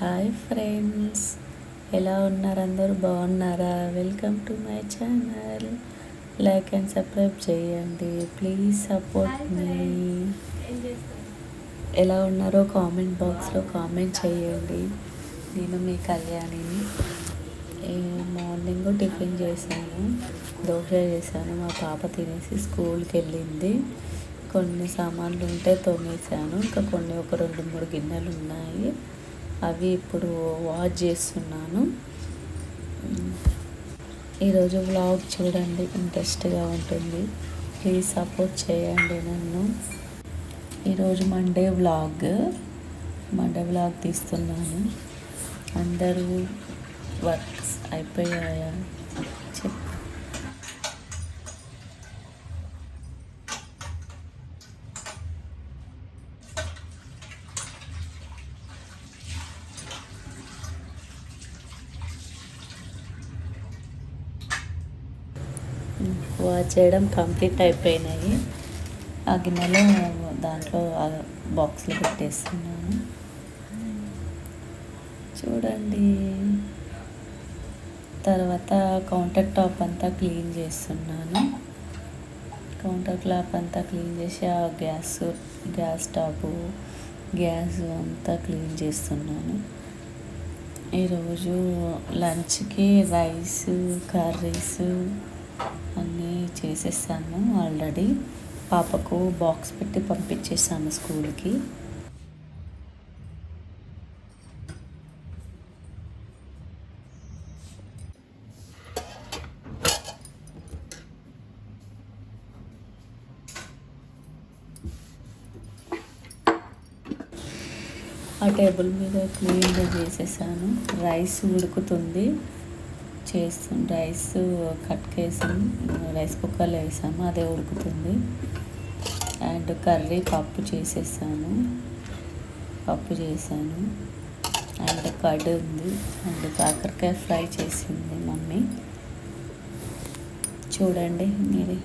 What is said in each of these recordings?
Hi friends, ఎలా ఉన్నారు? అందరూ బాగున్నారా? Welcome to my channel. Like and subscribe చేయండి, ప్లీజ్ సపోర్ట్ మీ. ఎలా ఉన్నారో కామెంట్ బాక్స్లో కామెంట్ చేయండి. నేను మీ కళ్యాణిని. మార్నింగ్ టిఫిన్ చేశాను, దోశ చేశాను. మా పాప తినేసి స్కూల్కి వెళ్ళింది. కొన్ని సామాన్లు ఉంటే తోమేశాను, ఇంకా కొన్ని ఒక 2-3 గిన్నెలు ఉన్నాయి. అవి ఇప్పుడు వాష్ చేస్తున్నాను. ఈరోజు వ్లాగ్ చూడండి, ఇంట్రెస్ట్గా ఉంటుంది. ప్లీజ్ సపోర్ట్ చేయండి నన్ను. ఈరోజు మండే వ్లాగ్ తీస్తున్నాను. అందరూ వర్క్స్ అయిపోయాయా చెప్. వాష్ చేయడం కంప్లీట్ అయిపోయినాయి. ఆ గిన్నెలో దాంట్లో బాక్స్లో పెట్టేస్తున్నాను. చూడండి. తర్వాత కౌంటర్ టాప్ అంతా క్లీన్ చేస్తున్నాను. కౌంటర్ టాప్ అంతా క్లీన్ చేసి ఆ గ్యాస్ టాపు గ్యాస్ అంతా క్లీన్ చేస్తున్నాను. ఈరోజు లంచ్కి రైస్, కర్రీస్ అన్నీ చేసేసాను ఆల్రెడీ. పాపకు బాక్స్ పెట్టి పంపించేసాను స్కూల్కి. ఆ టేబుల్ మీద క్లీన్గా చేసేసాను. రైస్ ఉడుకుతుంది. రైస్ కట్కేసాను, రైస్ కుక్కర్లో వేసాము, అదే ఉడుకుతుంది. అండ్ కర్రీ పప్పు చేశాను. అండ్ కర్డ్ ఉంది. అండ్ కాకరకాయ ఫ్రై చేసింది మమ్మీ. చూడండి మీరే.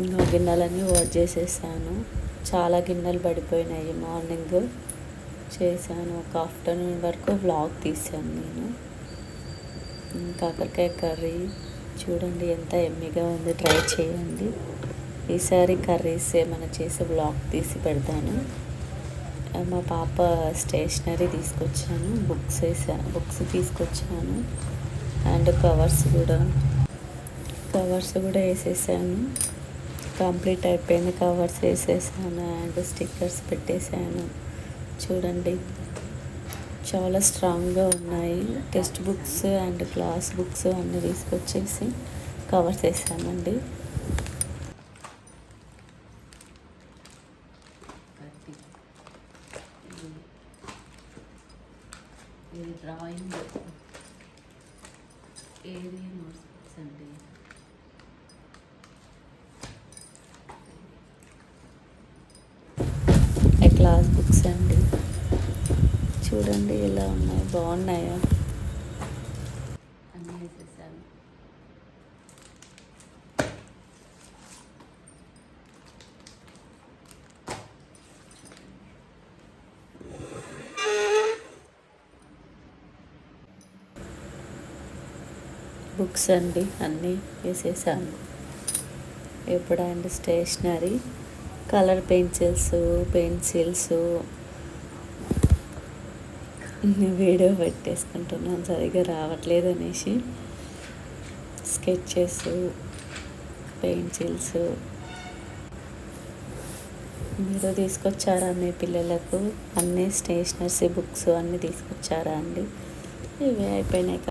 ఇంకా గిన్నెలన్నీ వాష్ చేసేసాను. చాలా గిన్నెలు పడిపోయినాయి. మార్నింగ్ చేశాను, ఒక ఆఫ్టర్నూన్ వరకు వ్లాగ్ తీసాను నేను. కాకరకాయ కర్రీ చూడండి ఎంత ఎమ్మిగా ఉంది. ట్రై చేయండి. ఈసారి కర్రీస్ ఏమైనా చేసి వ్లాగ్ తీసి పెడతాను. మా పాప స్టేషనరీ తీసుకొచ్చాను, బుక్స్ తీసుకొచ్చాను. అండ్ కవర్స్ కూడా వేసేసాను. కంప్లీట్ అయిపోయింది. కవర్స్ వేసేసాను అండ్ స్టిక్కర్స్ పెట్టేశాను. చూడండి చాలా స్ట్రాంగ్గా ఉన్నాయి. Text books and class books అన్నీ తీసుకొచ్చేసి కవర్స్ వేసానండి. డ్రాయింగ్ ఏరియా నోట్స్ బుక్స్ అండి. క్లాస్ బుక్స్ అండి. చూడండి ఎలా ఉన్నాయి, బాగున్నాయా? అన్నీ వేసేసాను. బుక్స్ అండి అన్నీ వేసేసాను. ఎప్పుడంటే స్టేషనరీ, కలర్ పెన్సిల్స్ వీడియో పెట్టేసుకుంటున్నాను సరిగ్గా రావట్లేదు అనేసి. Sketches, pencils. మీరు తీసుకొచ్చారా మీ పిల్లలకు అన్నీ స్టేషనరీ బుక్స్ అన్నీ తీసుకొచ్చారా అండి? ఇవి అయిపోయినాయి.